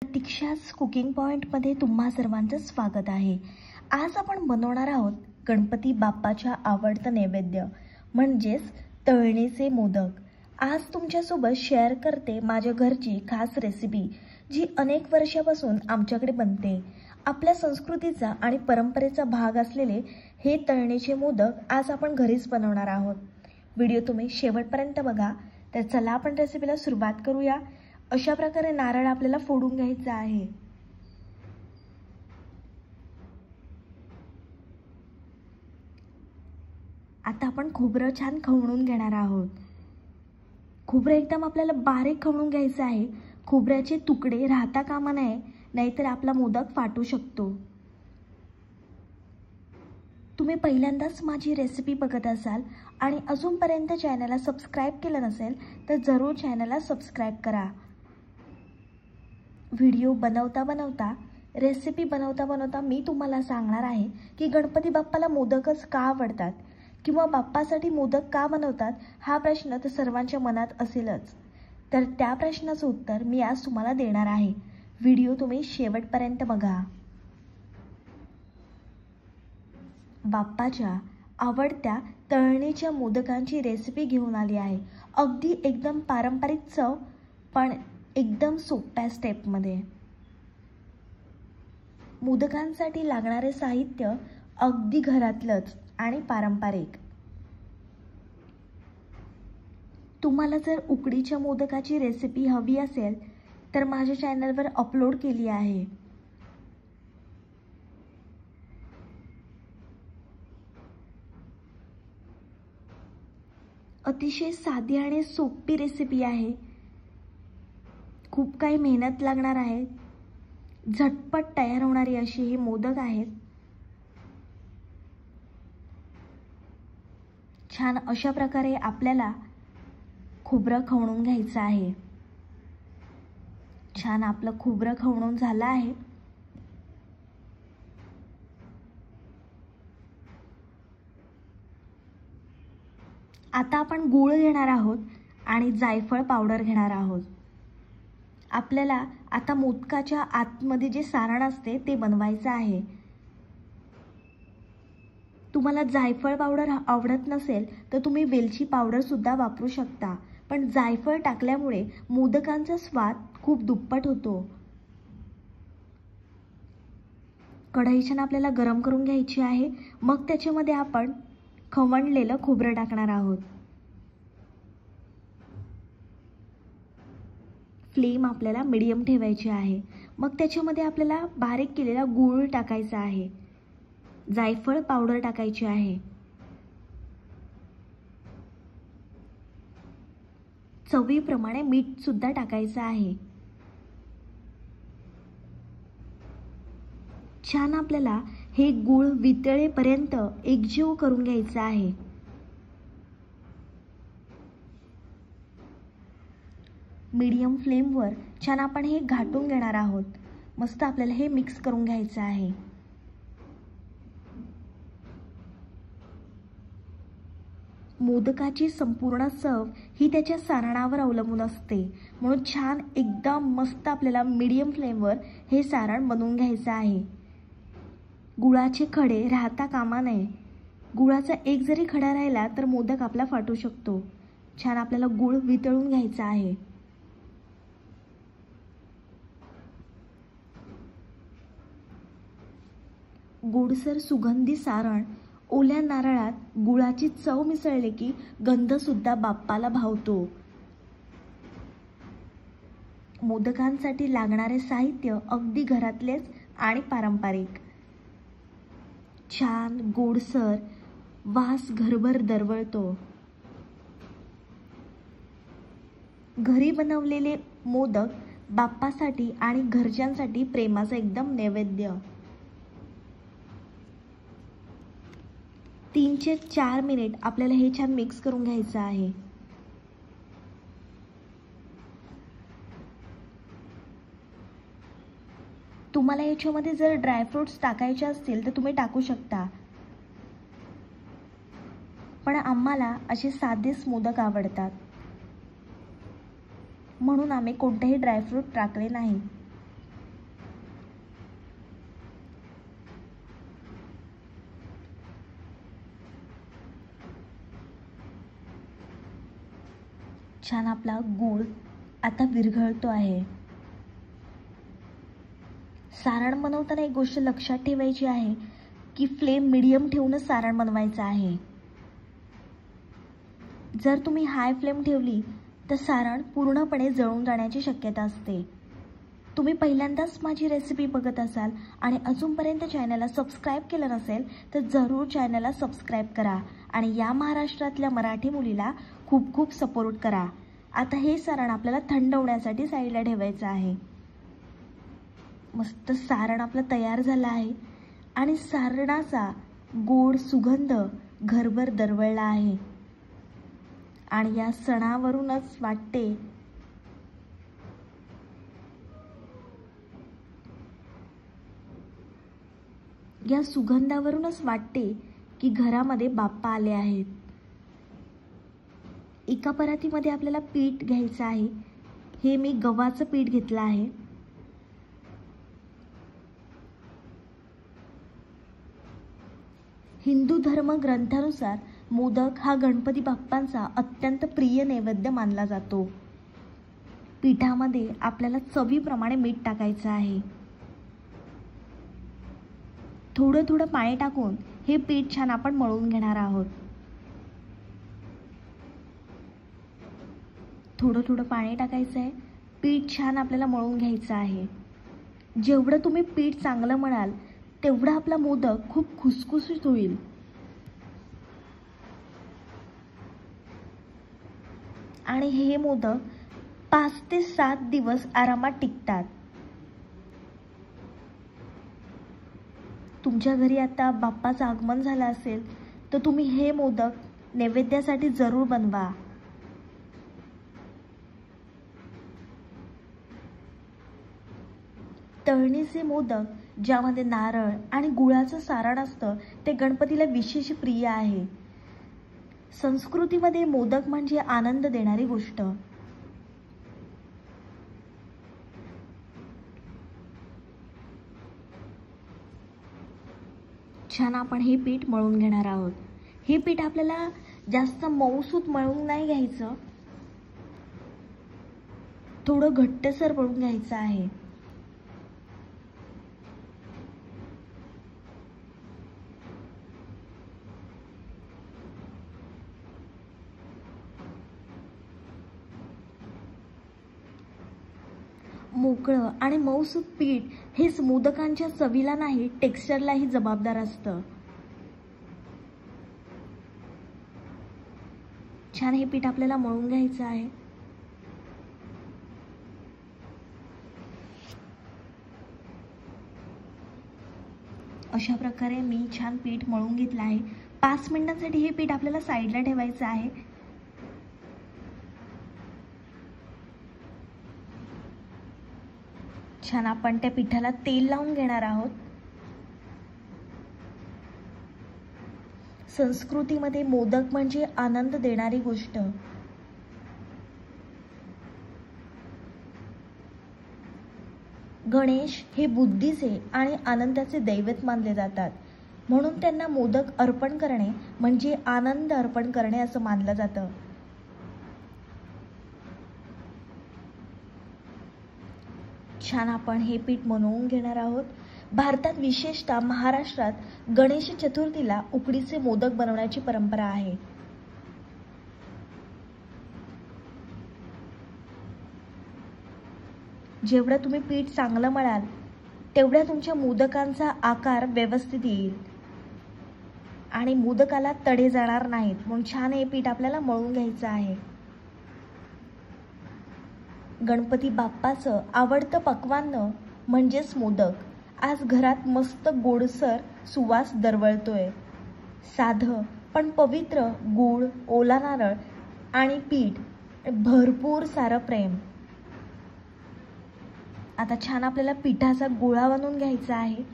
प्रतीक्षा's cooking पॉइंटमध्ये तुम्हा सर्वांचं स्वागत आहे। आज आपण बनवणार आहोत गणपती बाप्पाच्या आवडतं नैवेद्य म्हणजेच तळणीचे मोदक। आज तुमच्यासोबत शेअर करते माझ्या घरची खास रेसिपी जी अनेक वर्षापासून आमच्याकडे बनते। आपल्या संस्कृतीचा आणि परंपरेचा भाग असलेले हे तळणीचे मोदक आज आपण घरीच बनवणार आहोत। व्हिडिओ तुम्ही शेवटपर्यंत बघा। तर चला आपण रेसिपीला सुरुवात करूया। अशा प्रकारे नारळ आपल्याला फोडून घ्यायचा आहे। आता आपण खोबरं छान खवणून घेणार आहोत। खोबरं एकदम आपल्याला बारीक खवणून घ्यायचं आहे। खोबऱ्याचे तुकडे राहता कामा नये, नाहीतर आपला मोदक फाटू शकतो। तुम्ही पहिल्यांदाच माझी रेसिपी बघत असाल आणि अजूनपर्यंत चॅनलला सबस्क्राइब केलं नसेल तर जरूर चॅनलला सबस्क्राइब करा। व्हिडिओ रेसिपी बनवता मी तुम्हाला सांगणार आहे की गणपती बाप्पाला मोदकच का आवडतात किंवा बाप्पासाठी मोदक का बनवतात हा प्रश्न तर सर्वांच्या मनात असेलच। तर त्या प्रश्नाचं उत्तर मी आज तुम्हाला देणार आहे। व्हिडिओ तुम्ही शेवटपर्यंत बघा। बाप्पाच्या आवडत्या तळणीच्या मोदकांची रेसिपी घेऊन आली आहे। अगदी एकदम पारंपरिक चव पण एकदम सोप्या स्टेपमध्ये। मोदकांसाठी लागणारे साहित्य अगदी घरातलंच आणि पारंपरिक। तुम्हाला जर उकडीच्या मोदकाची रेसिपी हवी असेल तर माझ्या चॅनलवर अपलोड केली आहे। अतिशय साधी आणि सोपी रेसिपी आहे। खूप काही मेहनत लागणार आहे। झटपट तयार होणारी अशी हे मोदक आहेत। छान अशा प्रकारे आपल्याला खोबरं खवणून घ्यायचं आहे। छान आपलं खोबरं खवणून झालं आहे। आता आपण गूळ घेणार आहोत आणि जायफळ पावडर घेणार आहोत। आपल्याला आता मोदकाच्या आतमध्ये जे सारण असते ते बनवायचं आहे। तुम्हाला जायफळ पावडर आवडत नसेल तर तुम्ही वेलची पावडर सुद्धा वापरू शकता, पण जायफळ टाकल्यामुळे मोदकांचा स्वाद खूप दुप्पट होतो। कढई छान आपल्याला गरम करून घ्यायची आहे। मग त्याच्यामध्ये आपण खवणलेलं खोबरं टाकणार आहोत। फ्लेम आपल्याला मीडियम ठेवायची आहे। मग त्याच्यामध्ये आपल्याला बारीक केलेला गूळ टाकायचा आहे। जायफळ पावडर टाकायची आहे। चवीप्रमाणे मीठ सुद्धा टाकायचं आहे। छान आपल्याला हे गूळ वितळेपर्यंत एकजीव करून घ्यायचं आहे। मीडियम फ्लेमवर छान आपण हे घाटून घेणार आहोत। मस्त आपल्याला हे मिक्स करून घ्यायचं आहे। मोदकाची संपूर्ण चव ही त्याच्या सारणावर अवलंबून असते, म्हणून छान एकदम मस्त आपल्याला मीडियम फ्लेमवर हे सारण बनवून घ्यायचं आहे। गुळाचे खडे राहता कामा नये। गुळाचा एक जरी खडा राहिला तर मोदक आपला फाटू शकतो। छान आपल्याला गुळ वितळून घ्यायचा आहे। गोडसर सुगंधी सारण ओल्या नारळात गुळाची चव मिसळले की गंध सुद्धा बाप्पाला भावतो। मोदकांसाठी लागणारे साहित्य अगदी घरातलेच आणि पारंपरिक। छान गोडसर वास घरभर दरवळतो। घरी बनवलेले मोदक बाप्पासाठी आणि घरच्यांसाठी प्रेमाचा एकदम नैवेद्य। 3 ते 4 मिनिट आपल्याला हे छान मिक्स करून घ्यायचं आहे। तुम्हाला याच्यामध्ये जर ड्रायफ्रुट्स टाकायचे असतील तर तुम्ही टाकू शकता, पण आम्हाला असे साधेच मोदक आवडतात म्हणून आम्ही कोणतेही ड्रायफ्रूट टाकले नाही। छान आपला गूळ आता विरघळतो आहे. सारण बनवताना एक गोष्ट लक्षात ठेवायची आहे की फ्लेम मीडियम ठेवूनच सारण बनवायचं आहे. जर तुम्ही हाय फ्लेम ठेवली तर सारण पूर्णपणे जळून जाण्याची शक्यता असते. तुम्ही पहिल्यांदाच माझी रेसिपी बघत असाल आणि अजूनपर्यंत चॅनलला सबस्क्राईब केलं नसेल तर जरूर चॅनलला सबस्क्राईब करा आणि या महाराष्ट्रातल्या मराठी मुलीला खूप खूप सपोर्ट करा. आता हे सारण आपल्याला थंड होण्यासाठी साईडला ठेवायचं आहे. मस्त सारण आपलं तयार झालं आहे आणि सारणाचा गोड सुगंध घरभर दरवळला आहे आणि या सणावरूनच वाटते या सुगंधावरूनच वाटते की घरामध्ये बाप्पा आले आहेत. एका परातीमध्ये आपल्याला पीठ घ्यायचं आहे. हे मी गव्हाचं पीठ घेतलं आहे. हिंदू धर्म ग्रंथानुसार मोदक हा गणपती बाप्पांचा अत्यंत प्रिय नैवेद्य मानला जातो. पिठामध्ये आपल्याला चवीप्रमाणे मीठ टाकायचं आहे. थोडं थोडं पाणी टाकून हे पीठ छान आपण मळून घेणार आहोत. थोडं थोडं पाणी टाकायचं आहे. पीठ छान आपल्याला मळून घ्यायचं आहे. जेवढं तुम्ही पीठ चांगलं मळाल तेवढा आपला मोदक खूप खुसखुशीत होईल. आणि हे मोदक 5 ते 7 दिवस आरामात टिकतात. तुमच्या घरी आता बाप्पाचं आगमन झालं असेल तर तुम्ही हे मोदक नैवेद्यासाठी जरूर बनवा. तळणीचे मोदक ज्यामध्ये नारळ आणि गुळाचं सारण असतं ते गणपतीला विशेष प्रिय आहे. संस्कृतीमध्ये मोदक म्हणजे आनंद देणारी गोष्ट. छान आपण हे पीठ मळून घेणार आहोत. हे पीठ आपल्याला जास्त मऊसूत मळून नाही घ्यायचं, थोडं घट्टसर मळून घ्यायचं आहे. मोकळं आणि मऊसूत पीठ हेच मोदकांच्या चवीला नाही टेक्स्चरलाही जबाबदार असतं. छान हे पीठ आपल्याला मळून घ्यायचं आहे. अशा प्रकारे मी छान पीठ मळून घेतलं आहे. 5 मिनिटांसाठी हे पीठ आपल्याला साईडला ठेवायचं आहे. छान आपण त्या पिठाला तेल लावून घेणार आहोत. संस्कृतीमध्ये मोदक म्हणजे आनंद देणारी गोष्ट. गणेश हे बुद्धीचे आणि आनंदाचे दैवत मानले जातात, म्हणून त्यांना मोदक अर्पण करणे म्हणजे आनंद अर्पण करणे असं मानलं जातं. छान आपण हे पीठ बनवून घेणार आहोत. भारतात विशेषतः महाराष्ट्रात गणेश चतुर्थीला उकडीचे मोदक बनवण्याची परंपरा आहे. जेवढं तुम्ही पीठ चांगलं मळाल तेवढ्या तुमच्या मोदकांचा आकार व्यवस्थित येईल आणि मोदकाला तडे जाणार नाहीत. म्हणून छान हे पीठ आपल्याला मळून घ्यायचं आहे. गणपती बाप्पाचं आवडतं पक्वान्न म्हणजेच मोदक. आज घरात मस्त गोडसर सुवास दरवळतोय. साधं पण पवित्र गूळ, ओला नारळ आणि पीठ, भरपूर सारं प्रेम. आता छान आपल्याला पिठाचा गोळा बनवून घ्यायचा आहे.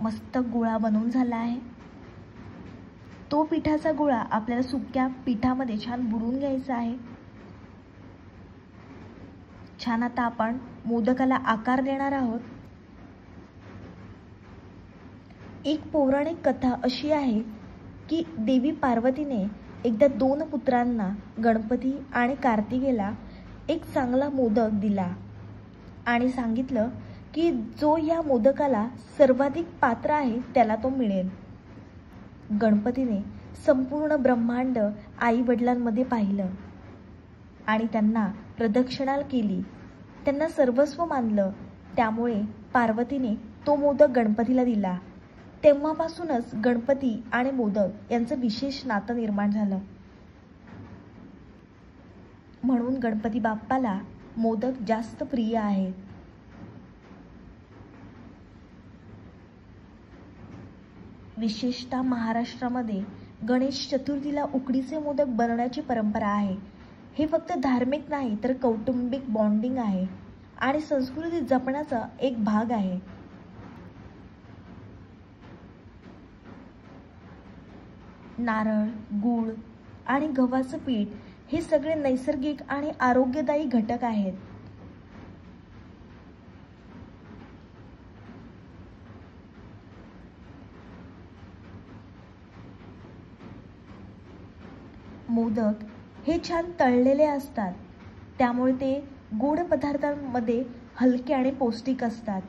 मस्त गोळा बनवून झाला आहे. तो पिठाचा गोळा आपल्याला सुक्या पिठामध्ये छान बुडवून घ्यायचा आहे. छान आता आपण मोदकाला आकार देणार आहोत. एक पौराणिक कथा अशी आहे की देवी पार्वतीने एकदा 2 पुत्रांना, गणपती आणि कार्तिकेला, एक चांगला मोदक दिला आणि सांगितलं की जो या मोदकाला सर्वाधिक पात्र आहे त्याला तो मिळेल. गणपतीने संपूर्ण ब्रह्मांड आई वडिलांमध्ये पाहिलं आणि त्यांना प्रदक्षिणा केली, त्यांना सर्वस्व मानलं. त्यामुळे पार्वतीने तो मोदक गणपतीला दिला. तेव्हापासूनच गणपती आणि मोदक यांचं विशेष नातं निर्माण झालं. म्हणून गणपती बाप्पाला मोदक जास्त प्रिय आहेत. विशेषतः महाराष्ट्रामध्ये गणेश चतुर्थीला उकडीचे मोदक बनवण्याची परंपरा आहे. हे फक्त धार्मिक नाही तर कौटुंबिक बॉन्डिंग आहे आणि संस्कृती जपण्याचा एक भाग आहे. नारळ, गूळ आणि गव्हाचं पीठ हे सगळे नैसर्गिक आणि आरोग्यदायी घटक आहेत. मोदक हे छान तळलेले असतात, त्यामुळे ते गोड पदार्थांमध्ये हलके आणि पौष्टिक असतात.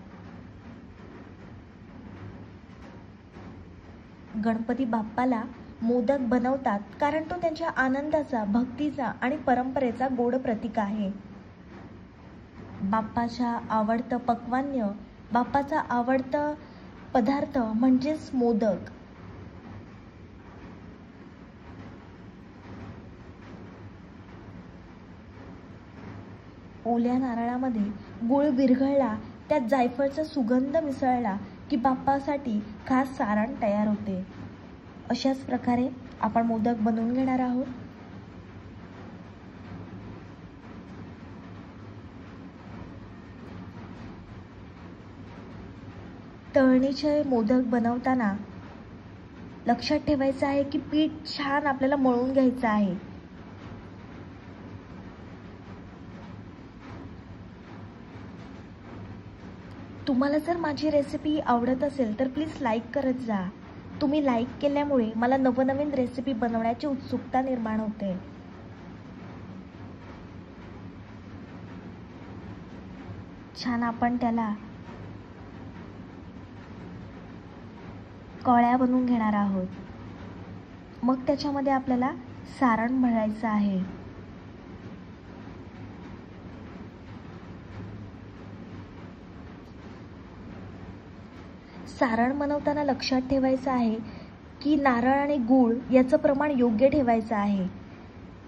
गणपती बाप्पाला मोदक बनवतात कारण तो त्यांच्या आनंदाचा, भक्तीचा आणि परंपरेचा गोड प्रतीक आहे. बाप्पाच्या आवडतं पक्वान्न, बाप्पाचा आवडता पदार्थ म्हणजेच मोदक. ओल्या नारळामध्ये गूळ विरघळला, त्यात जायफळचा सुगंध मिसळला की बाप्पासाठी खास सारण तयार होते. अशाच प्रकारे आपण मोदक बनवून घेणार आहोत. तळणीचे मोदक बनवताना लक्षात ठेवायचं आहे की पीठ छान आपल्याला मळून घ्यायचं आहे. तुम्हाला जर माझी रेसिपी आवडत असेल तर प्लीज लाईक करत जा. तुम्ही लाईक केल्यामुळे मला नवनवीन रेसिपी बनवण्याची उत्सुकता निर्माण होते. छान आपण त्याला कळ्या बनवून घेणार आहोत. मग त्याच्यामध्ये आपल्याला सारण भरायचं आहे. सारण बनवताना लक्षात ठेवायचं आहे की नारळ आणि गूळ याचं प्रमाण योग्य ठेवायचं आहे.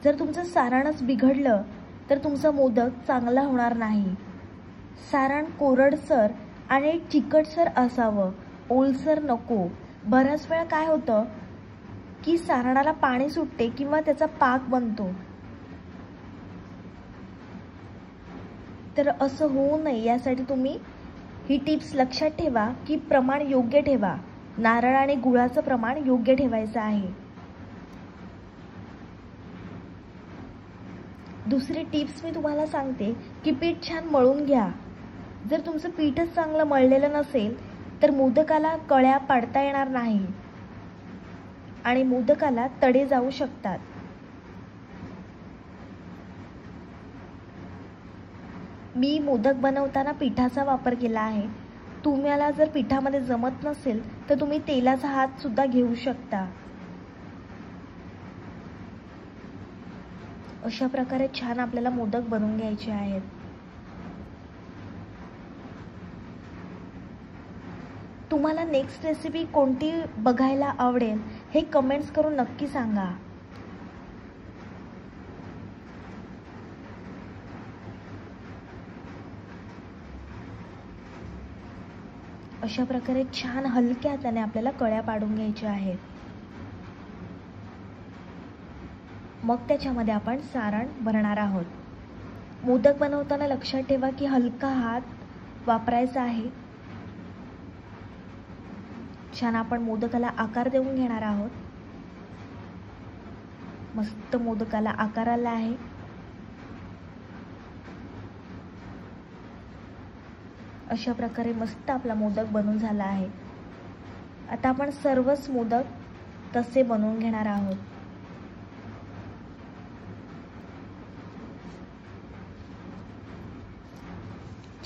जर तुमचं सारणच बिघडलं तर तुमचा मोदक चांगला होणार नाही. सारण कोरडसर आणि चिकटसर असावं, ओलसर नको. बऱ्याच वेळा काय होतं की सारणाला पाणी सुटते किंवा त्याचा पाक बनतो. तर असं होऊ नये यासाठी तुम्ही ही टिप्स लक्षात ठेवा की प्रमाण योग्य ठेवा. नारळ आणि गुळाचं प्रमाण योग्य ठेवायचं आहे. दुसरी टिप्स मी तुम्हाला सांगते की पीठ छान मळून घ्या. जर तुमचं पीठच चांगलं मळलेलं नसेल तर मोदकाला कळ्या पाडता येणार नाही आणि मोदकाला तडे जाऊ शकतात. मी मोदक बनवताना पिठाचा वापर केला आहे. तुम्हाला जर पिठामध्ये जमत नसेल तर तुम्ही तेलाचा हात सुद्धा घेऊ शकता. अशा प्रकारे छान आपल्याला मोदक बनवून घ्यायचे आहेत. तुम्हाला नेक्स्ट रेसिपी कोणती बघायला आवडेल हे कमेंट्स करून नक्की सांगा. अशा प्रकारे छान हलक्या हाताने आपल्याला कळ्या पाडून घ्यायच्या आहेत. मग त्याच्यामध्ये आपण सारण भरणार आहोत. मोदक बनवताना लक्षात ठेवा की हलका हात वापरायचा आहे. छान आपण मोदकाला आकार देऊन घेणार आहोत. मस्त मोदकाला आकार आला आहे. अशा प्रकारे मस्त आपला मोदक बनून झाला आहे. आता आपण सर्वच मोदक तसे बनवून घेणार आहोत.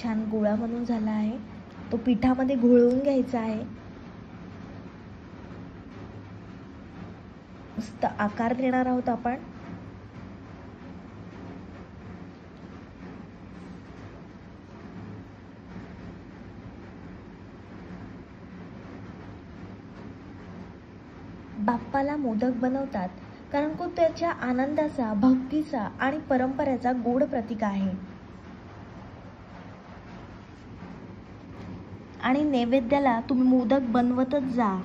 छान गोळा बनून झाला आहे. तो पिठामध्ये घोळवून घ्यायचा आहे. मस्त आकार देणार आहोत आपण. बाप्पाला मोदक बनवतात कारण तो त्याच्या आनंदाचा, भक्तीचा आणि परंपरेचा गोड प्रतीक आहे. आणि नैवेद्याला तुम्ही मोदक बनवतच जा.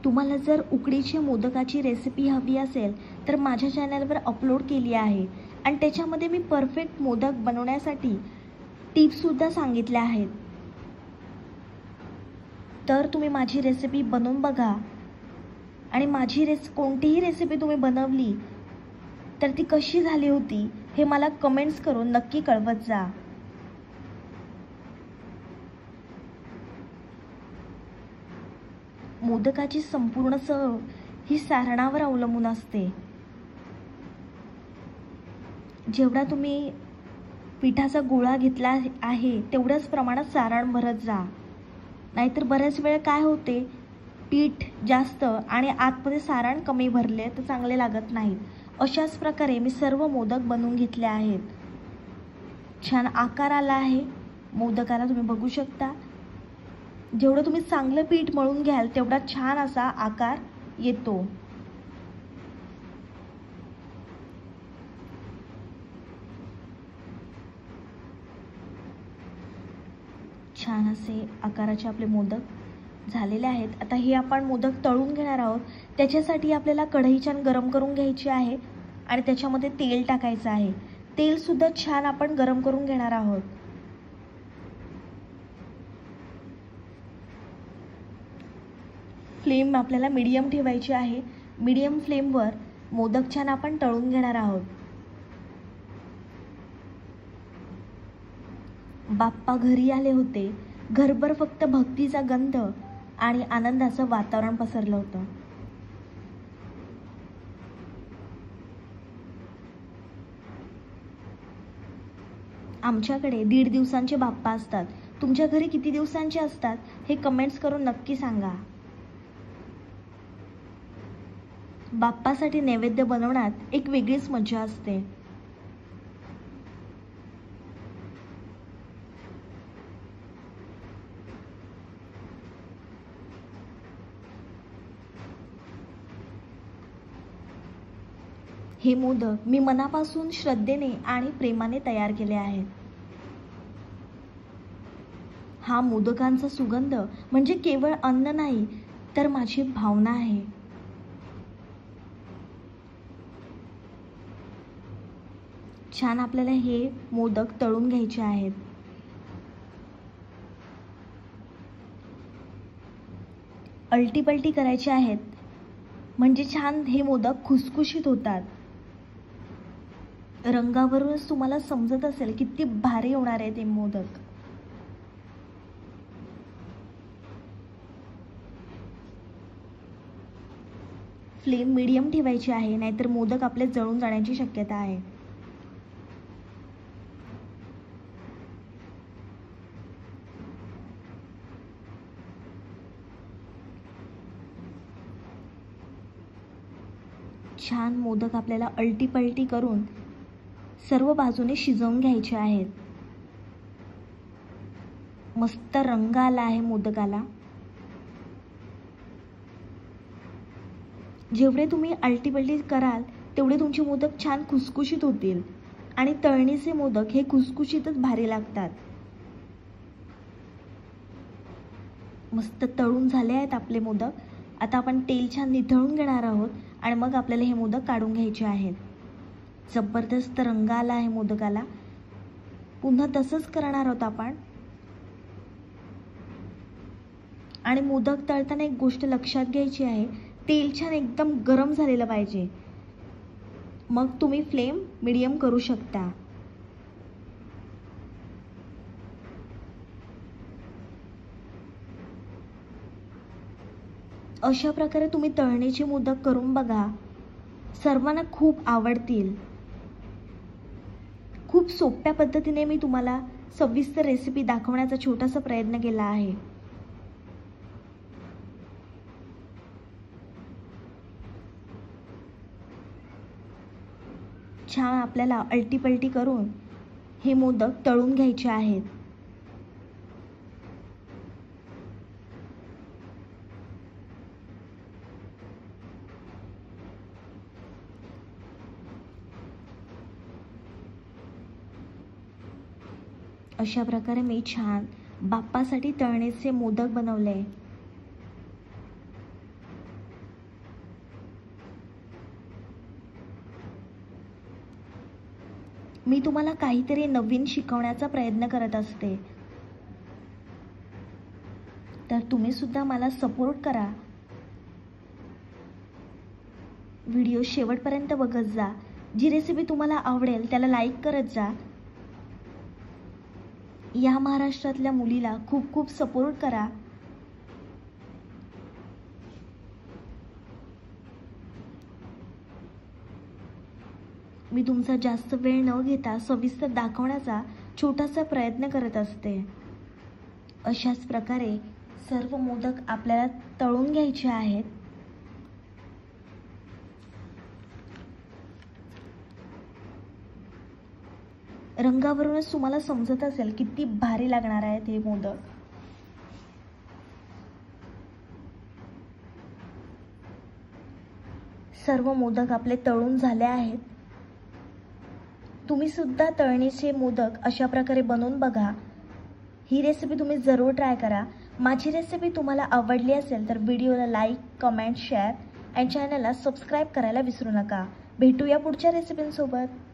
तुम्हाला जर उकडीच्या मोदकाची रेसिपी हवी असेल तर माझ्या चॅनलवर अपलोड केली आहे आणि त्याच्यामध्ये मी परफेक्ट मोदक बनवण्यासाठी टिप्ससुद्धा सांगितल्या आहेत. तर तुम्ही माझी रेसिपी बनवून बघा आणि माझी कोणतीही रेसिपी तुम्ही बनवली तर ती कशी झाली होती हे मला कमेंट्स करून नक्की कळवत जा. मोदकाची संपूर्ण चव ही सारणावर अवलंबून असते. जेवढा तुम्ही पिठाचा गोळा घेतला आहे तेवढ्याच प्रमाणात सारण भरत जा. नाहीतर बऱ्याच वेळ काय होते, पीठ जास्त आणि आतमध्ये सारण कमी भरले तर चांगले लागत नाहीत. अशाच प्रकारे मी सर्व मोदक बनवून घेतले आहेत. छान आकार आला आहे मोदकाला, तुम्ही बघू शकता. जेवढं तुम्ही चांगलं पीठ मळून घ्याल तेवढा छान असा आकार येतो. छान असे आकाराचे आपले मोदक झालेले आहेत. आता हे आपण मोदक तळून घेणार आहोत. त्याच्यासाठी आपल्याला कढई छान गरम करून घ्यायची आहे आणि त्याच्यामध्ये तेल टाकायचं आहे. तेल सुद्धा छान आपण गरम करून घेणार आहोत. फ्लेम आपल्याला मीडियम ठेवायची आहे. मीडियम फ्लेमवर मोदक छान आपण तळून घेणार आहोत. बाप्पा घरी आले होते. घरभर फक्त भक्तीचा गंध आणि आनंदाचं वातावरण पसरलं होतं. आमच्याकडे 1.5 दिवसांचे बाप्पा असतात. तुमच्या घरी किती दिवसांचे असतात हे कमेंट्स करून नक्की सांगा. बाप्पासाठी नैवेद्य बनवण्यात एक वेगळीच मजा असते. हे मोदक मी मनापासून श्रद्धेने आणि प्रेमाने तयार केले आहेत. हा मोदकांचा सुगंध म्हणजे केवळ अन्न नाही तर माझी भावना आहे. छान आपल्याला हे मोदक तळून घ्यायचे आहेत. अलटी-पलटी करायचे आहेत म्हणजे छान हे मोदक खुसखुशीत होतात. रंगावरूनच तुम्हाला समजत असेल किती भारी होणार आहे ते मोदक. फ्लेम मीडियम ठेवायची आहे, नाहीतर मोदक आपले जळून जाण्याची शक्यता आहे. छान मोदक आपल्याला अलटी-पलटी करून सर्व बाजूने शिजवून घ्यायचे आहेत. मस्त रंग आला आहे मोदकाला. जेवढे तुम्ही अलटी-पलटी कराल तेवढे तुमचे मोदक छान खुसखुशीत होतील आणि तळणीचे मोदक हे खुसखुशीतच भारी लागतात. मस्त तळून झाले आहेत आपले मोदक. आता आपण तेल छान निथळून घेणार आहोत आणि मग आपल्याला हे मोदक काढून घ्यायचे आहेत. जबरदस्त रंग आला आहे मोदकाला. पुन्हा तसंच करणार आहोत आपण. आणि मोदक तळताना एक गोष्ट लक्षात घ्यायची आहे, तेल छान एकदम गरम झालेलं पाहिजे. मग तुम्ही फ्लेम मीडियम करू शकता. अशा प्रकारे तुम्ही तळणीचे मोदक करून बघा, सर्वांना खूप आवडतील. खूप सोप्या पद्धतीने मी तुम्हाला सविस्तर रेसिपी दाखवण्याचा छोटासा प्रयत्न केला आहे. छान आपल्याला अलटीपलटी करून हे मोदक तळून घ्यायचे आहेत. अशा प्रकारे मी छान बाप्पासाठी तळणीचे मोदक बनवले. मी तुम्हाला काहीतरी नवीन शिकवण्याचा प्रयत्न करत असते, तर तुम्ही सुद्धा मला सपोर्ट करा. व्हिडिओ शेवटपर्यंत बघत जा. जी रेसिपी तुम्हाला आवडेल त्याला लाईक करत जा. या महाराष्ट्रातल्या मुलीला खूप खूप सपोर्ट करा. मी तुमचा जास्त वेळ न घेता सविस्तर दाखवण्याचा छोटासा प्रयत्न करत असते. अशाच प्रकारे सर्व मोदक आपल्याला तळून घ्यायचे आहेत. रंगावरूनच तुम्हाला समजत असेल किती भारी लागणार आहेत हे मोदक. सर्व मोदक आपले तळून झाले आहेत. तुम्ही सुद्धा तळणीचे मोदक अशा प्रकारे बनवून बघा. ही रेसिपी तुम्ही जरूर ट्राय करा. माझी रेसिपी तुम्हाला आवडली असेल तर व्हिडिओला लाईक, कमेंट, शेअर आणि चॅनलला सबस्क्राईब करायला विसरू नका. भेटूया पुढच्या रेसिपींसोबत.